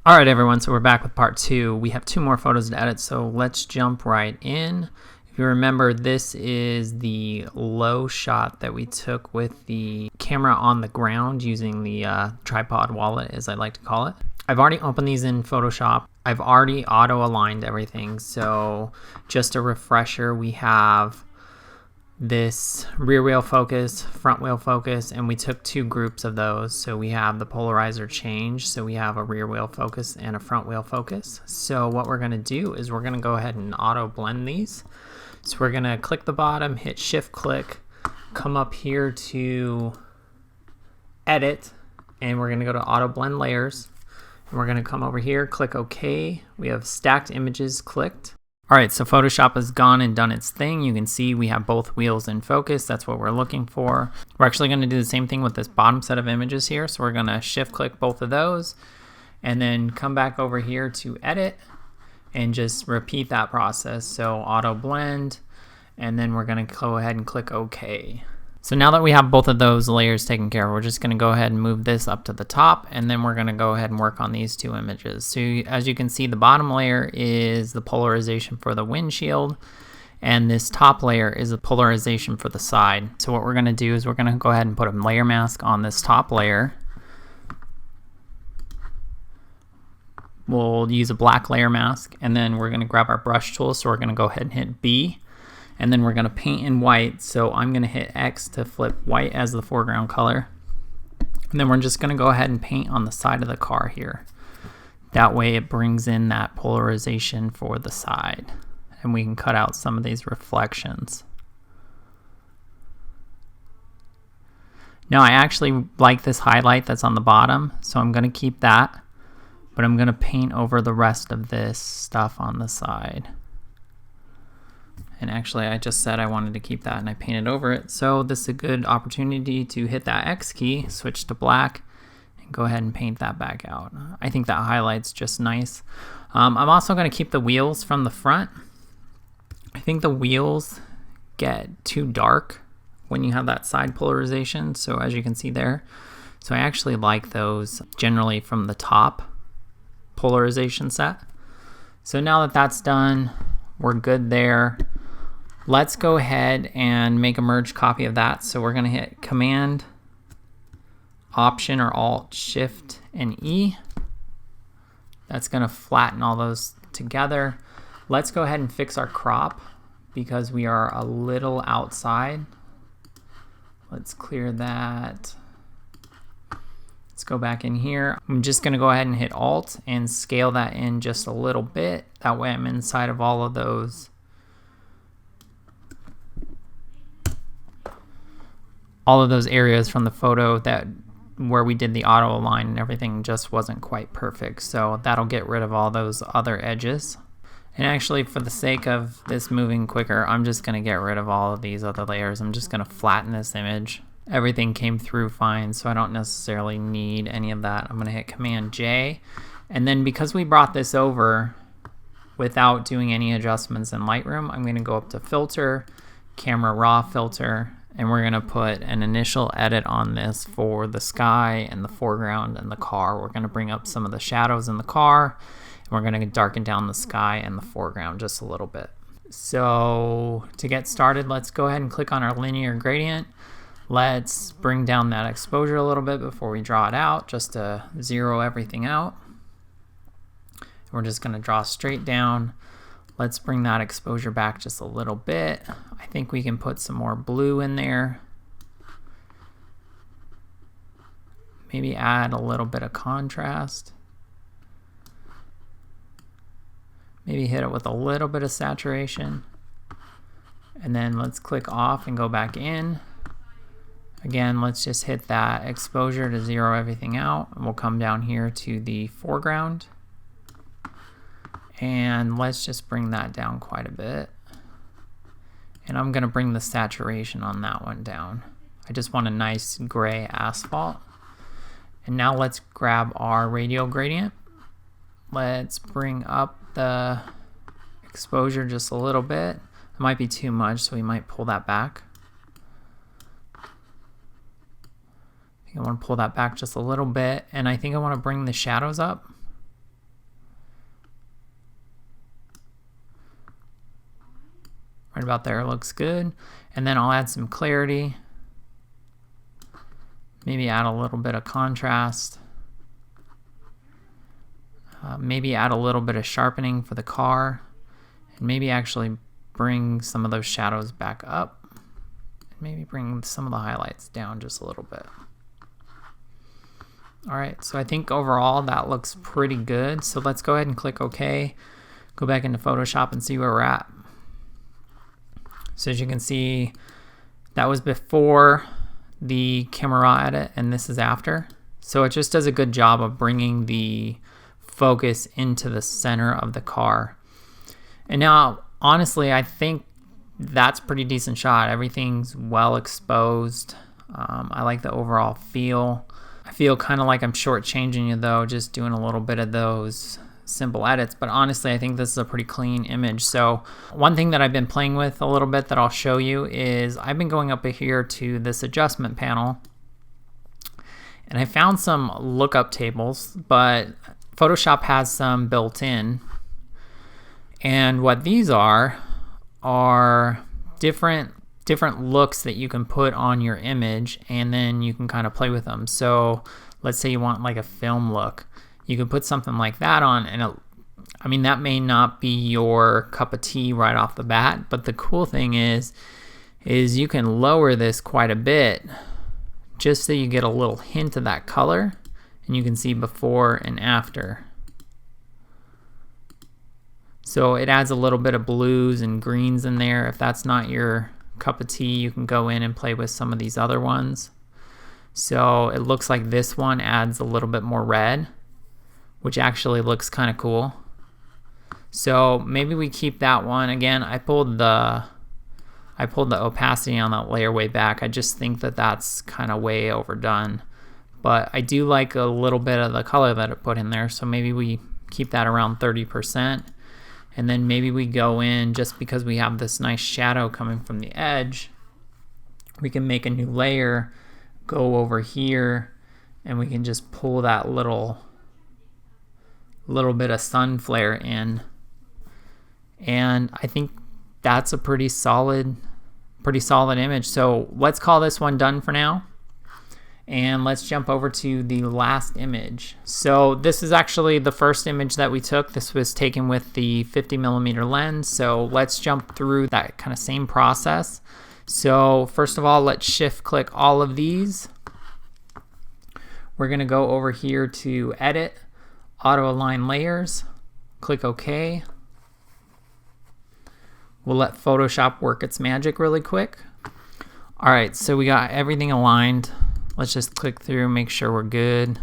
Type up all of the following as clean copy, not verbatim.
All right, everyone, so we're back with part 2. We have 2 more photos to edit, so let's jump right in. If you remember, this is the low shot that we took with the camera on the ground using the tripod wallet, as I like to call it. I've already opened these in Photoshop. I've already auto-aligned everything, so just a refresher, we have this rear wheel focus, front wheel focus, and we took 2 groups of those. So we have the polarizer change, so we have a rear wheel focus and a front wheel focus. So what we're going to do is we're going to go ahead and auto blend these. So we're going to click the bottom, hit shift click, come up here to edit, and we're going to go to auto blend layers. And we're going to come over here, click OK. We have stacked images clicked. All right, so Photoshop has gone and done its thing. You can see we have both wheels in focus. That's what we're looking for. We're actually going to do the same thing with this bottom set of images here. So we're going to shift click both of those and then come back over here to edit and just repeat that process. So auto blend, and then we're going to go ahead and click OK. So now that we have both of those layers taken care of, we're just going to go ahead and move this up to the top, and then we're going to go ahead and work on these 2 images. So as you can see, the bottom layer is the polarization for the windshield, and this top layer is the polarization for the side. So what we're going to do is we're going to go ahead and put a layer mask on this top layer. We'll use a black layer mask, and then we're going to grab our brush tool, so we're going to go ahead and hit B. And then we're going to paint in white, so I'm going to hit X to flip white as the foreground color. And then we're just going to go ahead and paint on the side of the car here. That way it brings in that polarization for the side. And we can cut out some of these reflections. Now I actually like this highlight that's on the bottom, so I'm going to keep that. But I'm going to paint over the rest of this stuff on the side. And actually I just said I wanted to keep that and I painted over it. So this is a good opportunity to hit that X key, switch to black, and go ahead and paint that back out. I think that highlight's just nice. I'm also going to keep the wheels from the front. I think the wheels get too dark when you have that side polarization, so as you can see there. So I actually like those generally from the top polarization set. So now that that's done, we're good there. Let's go ahead and make a merge copy of that. So we're going to hit Command, Option or Alt, Shift, and E. That's going to flatten all those together. Let's go ahead and fix our crop because we are a little outside. Let's clear that. Let's go back in here. I'm just going to go ahead and hit Alt and scale that in just a little bit. That way I'm inside of all of those areas from the photo that where we did the auto align and everything just wasn't quite perfect. So that'll get rid of all those other edges. And actually, for the sake of this moving quicker, I'm just going to get rid of all of these other layers. I'm just going to flatten this image. Everything came through fine, so I don't necessarily need any of that. I'm going to hit Command J. And then because we brought this over without doing any adjustments in Lightroom, I'm going to go up to Filter, Camera Raw Filter, and we're going to put an initial edit on this for the sky and the foreground and the car. We're going to bring up some of the shadows in the car, and we're going to darken down the sky and the foreground just a little bit. So to get started, let's go ahead and click on our linear gradient. Let's bring down that exposure a little bit before we draw it out, just to zero everything out. We're just going to draw straight down. Let's bring that exposure back just a little bit. I think we can put some more blue in there. Maybe add a little bit of contrast. Maybe hit it with a little bit of saturation. And then let's click off and go back in. Again, let's just hit that exposure to zero everything out. And we'll come down here to the foreground. And let's just bring that down quite a bit. And I'm going to bring the saturation on that one down. I just want a nice gray asphalt. And now let's grab our radial gradient. Let's bring up the exposure just a little bit. It might be too much, so we might pull that back. I want to pull that back just a little bit, and I think I want to bring the shadows up. Right about there looks good. And then I'll add some clarity. Maybe add a little bit of contrast. Maybe add a little bit of sharpening for the car. And maybe actually bring some of those shadows back up. And maybe bring some of the highlights down just a little bit. Alright, so I think overall that looks pretty good. So let's go ahead and click OK. Go back into Photoshop and see where we're at. So as you can see, that was before the camera edit and this is after. So it just does a good job of bringing the focus into the center of the car. And now, honestly, I think that's a pretty decent shot. Everything's well exposed. I like the overall feel. I feel kind of like I'm shortchanging you though, just doing a little bit of those simple edits, but honestly I think this is a pretty clean image. So one thing that I've been playing with a little bit that I'll show you is I've been going up here to this adjustment panel and I found some lookup tables, but Photoshop has some built in, and what these are different looks that you can put on your image, and then you can kind of play with them. So let's say you want like a film look, you can put something like that on, and I mean that may not be your cup of tea right off the bat, but the cool thing is you can lower this quite a bit just so you get a little hint of that color, and you can see before and after. So it adds a little bit of blues and greens in there. If that's not your cup of tea, you can go in and play with some of these other ones. So it looks like this one adds a little bit more red, which actually looks kind of cool. So maybe we keep that one. Again, I pulled the opacity on that layer way back. I just think that that's kind of way overdone, but I do like a little bit of the color that it put in there, so maybe we keep that around 30%. And then maybe we go in, just because we have this nice shadow coming from the edge, we can make a new layer, go over here, and we can just pull that little bit of sun flare in. And I think that's a pretty solid image. So let's call this one done for now. And let's jump over to the last image. So this is actually the first image that we took. This was taken with the 50mm lens. So let's jump through that kind of same process. So first of all, let's shift click all of these. We're gonna go over here to Edit, Auto Align Layers, click OK. We'll let Photoshop work its magic really quick. All right, so we got everything aligned. Let's just click through, make sure we're good.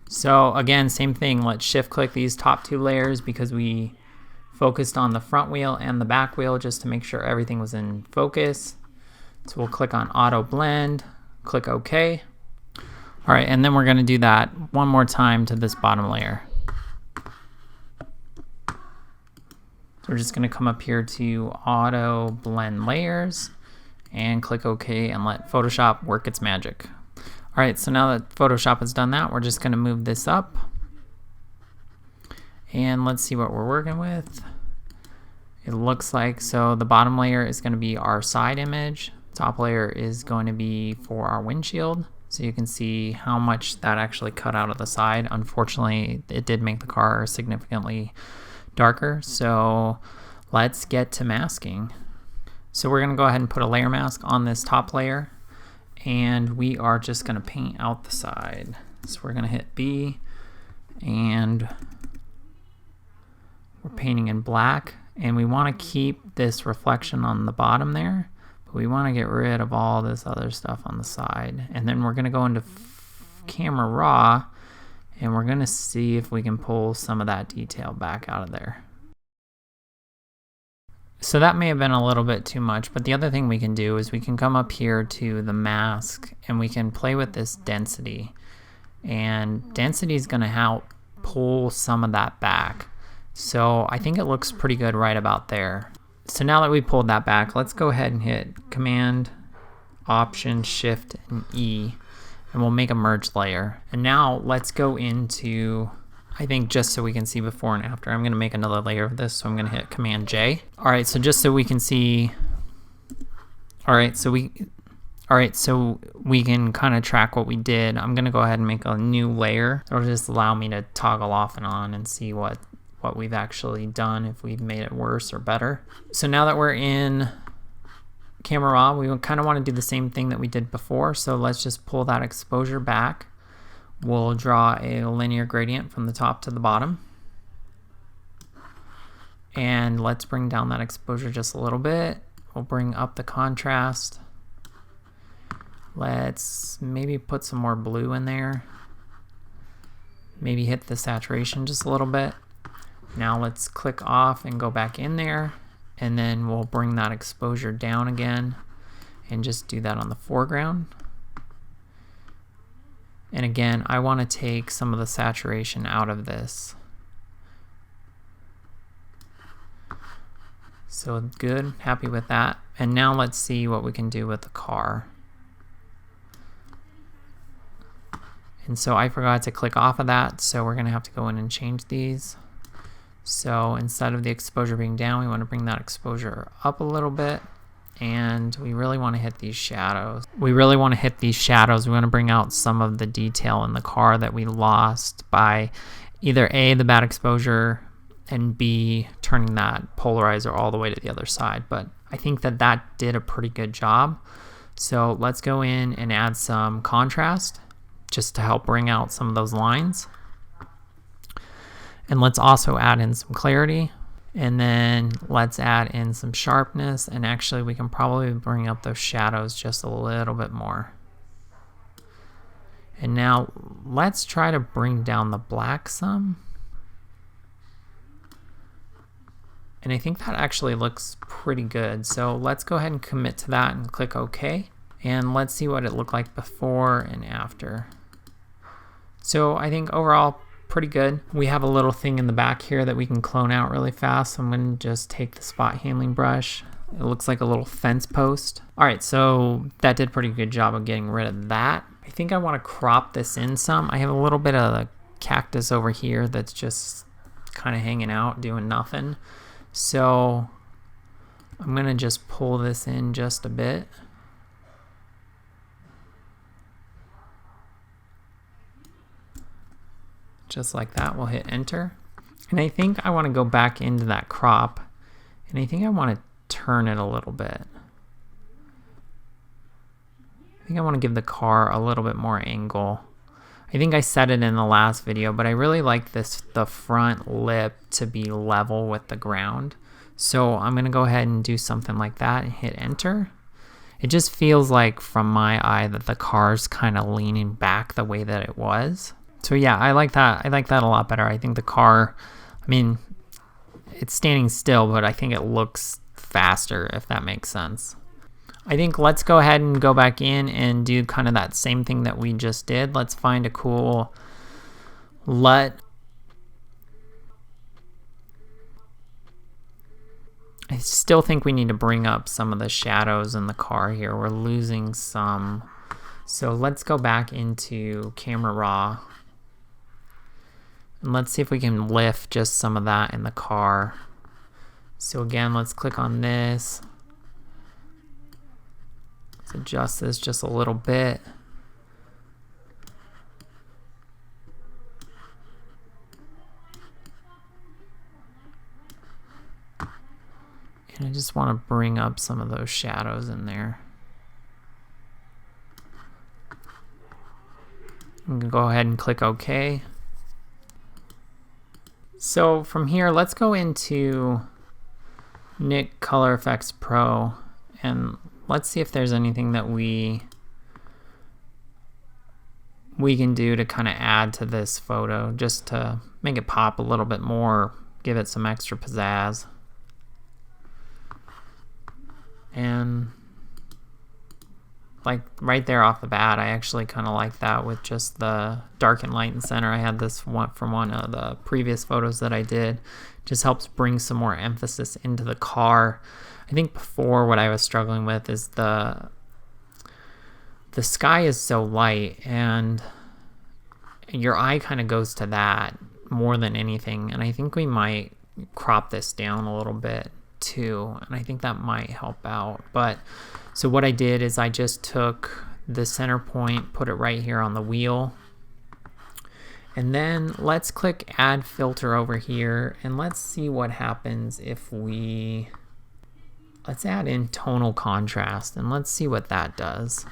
So again, same thing, let's shift click these top two layers because we focused on the front wheel and the back wheel just to make sure everything was in focus. So we'll click on Auto Blend, click OK. All right, and then we're gonna do that one more time to this bottom layer. So we're just going to come up here to Auto Blend Layers and click OK and let Photoshop work its magic. Alright, so now that Photoshop has done that, we're just going to move this up. And let's see what we're working with. It looks like, so the bottom layer is going to be our side image. Top layer is going to be for our windshield. So you can see how much that actually cut out of the side. Unfortunately, it did make the car significantly darker, so let's get to masking. So we're gonna go ahead and put a layer mask on this top layer, and we are just gonna paint out the side. So we're gonna hit B, and we're painting in black, and we want to keep this reflection on the bottom there, but we want to get rid of all this other stuff on the side. And then we're gonna go into Camera Raw, and we're gonna see if we can pull some of that detail back out of there. So that may have been a little bit too much, but the other thing we can do is we can come up here to the mask and we can play with this density. And density is gonna help pull some of that back. So I think it looks pretty good right about there. So now that we pulled that back, let's go ahead and hit Command, Option, Shift, and E. And we'll make a merge layer. And now let's go into I think just so we can see before and after, I'm going to make another layer of this. So I'm going to hit Command J. All right, so just so we can see, all right, so we can kind of track what we did. I'm going to go ahead and make a new layer. It'll just allow me to toggle off and on and see what we've actually done, if we've made it worse or better. So now that we're in Camera Raw, we kind of want to do the same thing that we did before. So let's just pull that exposure back. We'll draw a linear gradient from the top to the bottom. And let's bring down that exposure just a little bit. We'll bring up the contrast. Let's maybe put some more blue in there. Maybe hit the saturation just a little bit. Now let's click off and go back in there. And then we'll bring that exposure down again and just do that on the foreground. And again, I want to take some of the saturation out of this. So good, happy with that. And now let's see what we can do with the car. And so I forgot to click off of that, so we're going to have to go in and change these. So instead of the exposure being down, we want to bring that exposure up a little bit. And we really want to hit these shadows. We want to bring out some of the detail in the car that we lost by either A, the bad exposure, and B, turning that polarizer all the way to the other side. But I think that did a pretty good job. So let's go in and add some contrast just to help bring out some of those lines. And let's also add in some clarity. And then let's add in some sharpness, and actually we can probably bring up those shadows just a little bit more. And now let's try to bring down the black some. And I think that actually looks pretty good. So let's go ahead and commit to that and click OK. And let's see what it looked like before and after. So I think overall, pretty good. We have a little thing in the back here that we can clone out really fast. So I'm going to just take the spot handling brush. It looks like a little fence post. All right, so that did a pretty good job of getting rid of that. I think I want to crop this in some. I have a little bit of a cactus over here that's just kind of hanging out, doing nothing. So I'm going to just pull this in just a bit. Just like that, we'll hit enter. And I think I want to go back into that crop, and I think I want to turn it a little bit. I think I want to give the car a little bit more angle. I think I said it in the last video, but I really like the front lip to be level with the ground. So I'm going to go ahead and do something like that and hit enter. It just feels like from my eye that the car's kind of leaning back the way that it was. So yeah, I like that. I like that a lot better. I think the car, I mean, it's standing still, but I think it looks faster, if that makes sense. I think let's go ahead and go back in and do kind of that same thing that we just did. Let's find a cool LUT. I still think we need to bring up some of the shadows in the car here. We're losing some. So let's go back into Camera Raw. And let's see if we can lift just some of that in the car. So again, let's click on this. Let's adjust this just a little bit. And I just want to bring up some of those shadows in there. I'm going to go ahead and click OK. So from here, let's go into Nik Color Effects Pro, and let's see if there's anything that we can do to kind of add to this photo, just to make it pop a little bit more, give it some extra pizzazz. And like right there off the bat, I actually kind of like that with just the dark and light and center. I had this one from one of the previous photos that I did. Just helps bring some more emphasis into the car. I think before what I was struggling with is the sky is so light and your eye kind of goes to that more than anything. And I think we might crop this down a little bit too, and I think that might help out. But so what I did is I just took the center point, put it right here on the wheel, and then let's click add filter over here, and let's see what happens if let's add in tonal contrast, and let's see what that does.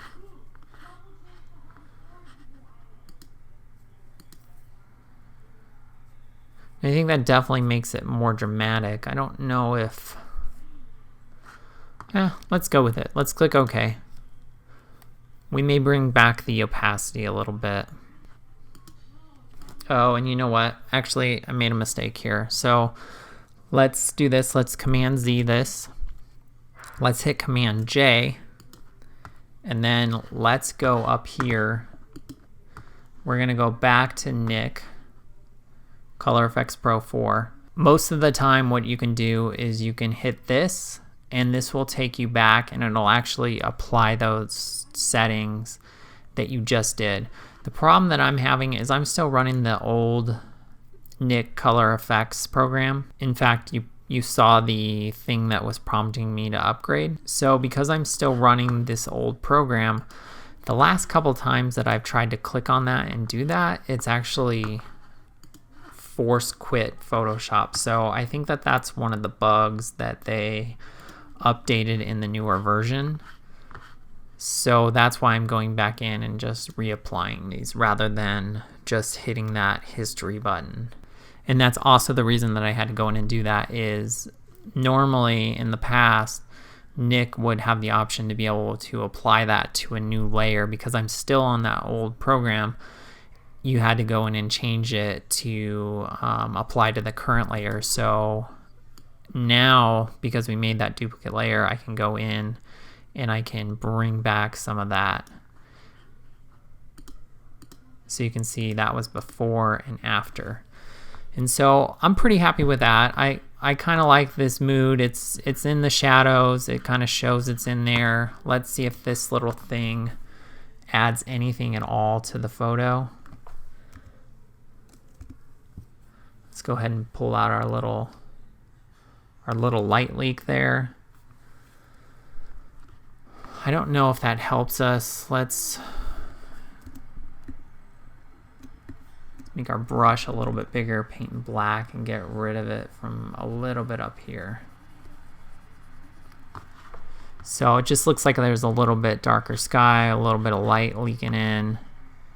I think that definitely makes it more dramatic. I don't know if... let's go with it. Let's click OK. We may bring back the opacity a little bit. Oh, and you know what? Actually, I made a mistake here. So let's do this. Let's Command Z this. Let's hit Command J. And then let's go up here. We're going to go back to Nick. Color Effects Pro 4. Most of the time what you can do is you can hit this, and this will take you back and it'll actually apply those settings that you just did. The problem that I'm having is I'm still running the old Nick Color Effects program. In fact, you saw the thing that was prompting me to upgrade. So because I'm still running this old program, the last couple times that I've tried to click on that and do that, it's actually force quit Photoshop. So I think that that's one of the bugs that they updated in the newer version. So that's why I'm going back in and just reapplying these rather than just hitting that history button. And that's also the reason that I had to go in and do that is normally in the past, Nick would have the option to be able to apply that to a new layer. Because I'm still on that old program, you had to go in and change it to apply to the current layer. So now, because we made that duplicate layer, I can go in and I can bring back some of that. So you can see that was before and after. And so I'm pretty happy with that. I kind of like this mood. It's in the shadows. It kind of shows it's in there. Let's see if this little thing adds anything at all to the photo. Let's go ahead and pull out our little light leak there. I don't know if that helps us. Let's make our brush a little bit bigger, paint in black, and get rid of it from a little bit up here. So it just looks like there's a little bit darker sky, a little bit of light leaking in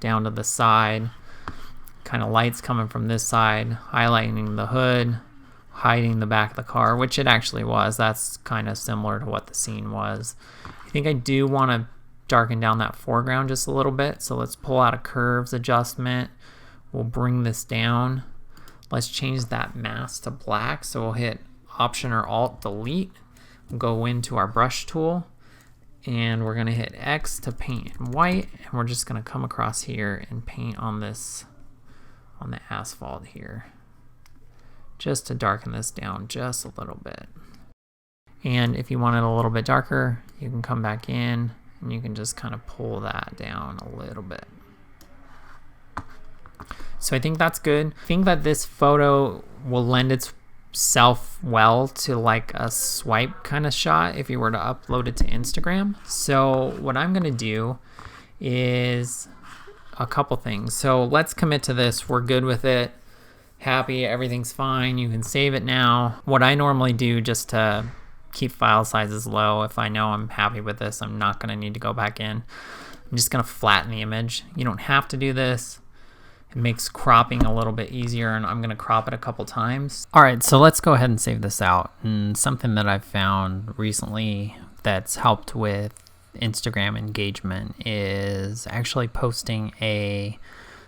down to the side. Kind of lights coming from this side, highlighting the hood, hiding the back of the car, which it actually was. That's kind of similar to what the scene was. I think I do want to darken down that foreground just a little bit. So let's pull out a curves adjustment. We'll bring this down. Let's change that mask to black. So we'll hit Option or Alt Delete. We'll go into our brush tool and we're going to hit X to paint in white. And we're just going to come across here and paint on this, on the asphalt here, just to darken this down just a little bit. And if you want it a little bit darker, you can come back in and you can just kind of pull that down a little bit. So I think that's good. I think that this photo will lend itself well to like a swipe kind of shot if you were to upload it to Instagram. So what I'm gonna do is a couple things. So let's commit to this. We're good with it. Happy, everything's fine. You can save it now. What I normally do just to keep file sizes low, if I know I'm happy with this, I'm not gonna need to go back in. I'm just gonna flatten the image. You don't have to do this. It makes cropping a little bit easier, and I'm gonna crop it a couple times. All right, so let's go ahead and save this out. And something that I've found recently that's helped with Instagram engagement is actually posting a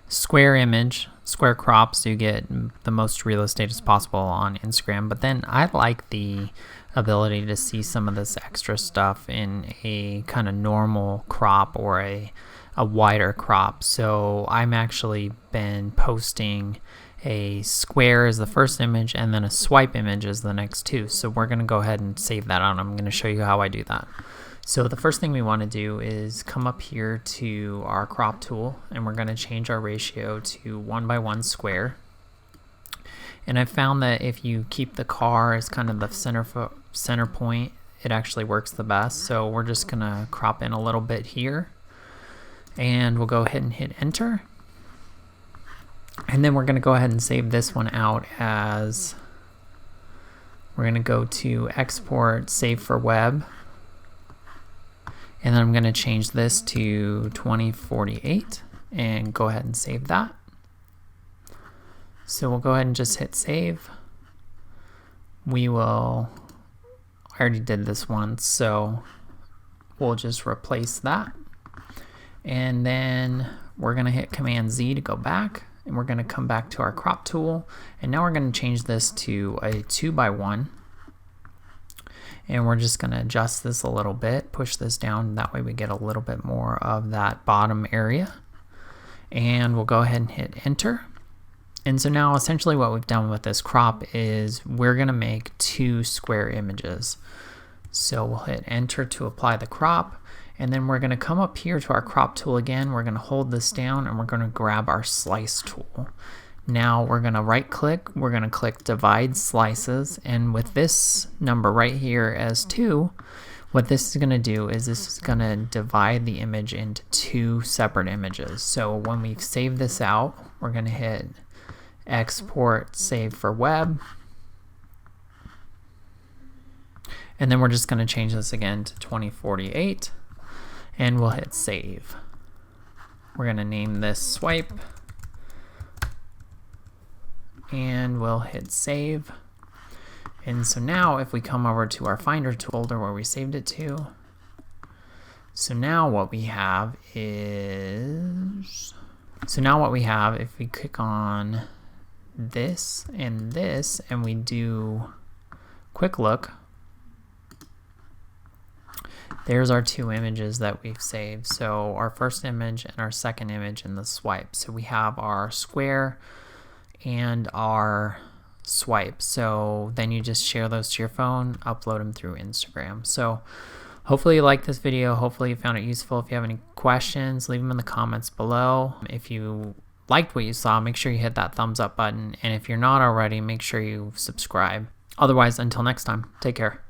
square image, square crop, so you get the most real estate as possible on Instagram. But then I like the ability to see some of this extra stuff in a kind of normal crop or a wider crop. So I'm actually been posting a square as the first image and then a swipe image as the next two. So we're going to go ahead and save that out. I'm going to show you how I do that. So the first thing we want to do is come up here to our crop tool, and we're going to change our ratio to 1:1 square. And I found that if you keep the car as kind of the center point, it actually works the best. So we're just gonna crop in a little bit here, and we'll go ahead and hit enter. And then we're gonna go ahead and save this one out as, we're gonna go to export, save for web. And then I'm gonna change this to 2048 and go ahead and save that. So we'll go ahead and just hit save. I already did this once, so we'll just replace that. And then we're gonna hit Command Z to go back, and we're gonna come back to our crop tool. And now we're gonna change this to a 2x1. And we're just gonna adjust this a little bit, push this down, that way we get a little bit more of that bottom area. And we'll go ahead and hit enter. And so now essentially what we've done with this crop is we're gonna make 2 square images. So we'll hit enter to apply the crop, and then we're gonna come up here to our crop tool again, we're gonna hold this down, and we're gonna grab our slice tool. Now we're gonna right click, we're gonna click divide slices, and with this number right here as 2, what this is gonna do is this is gonna divide the image into 2 separate images. So when we save this out, we're gonna hit export, save for web, and then we're just gonna change this again to 2048, and we'll hit save. We're gonna name this swipe, and we'll hit save. And so now if we come over to our Finder folder where we saved it to, so now what we have is, if we click on this, and we do quick look, there's our 2 images that we've saved. So our first image and our second image in the swipe. So we have our square and our swipe. So then you just share those to your phone, upload them through Instagram. So hopefully you liked this video. Hopefully you found it useful. If you have any questions, leave them in the comments below. If you liked what you saw, make sure you hit that thumbs up button. And if you're not already, make sure you subscribe. Otherwise, until next time, take care.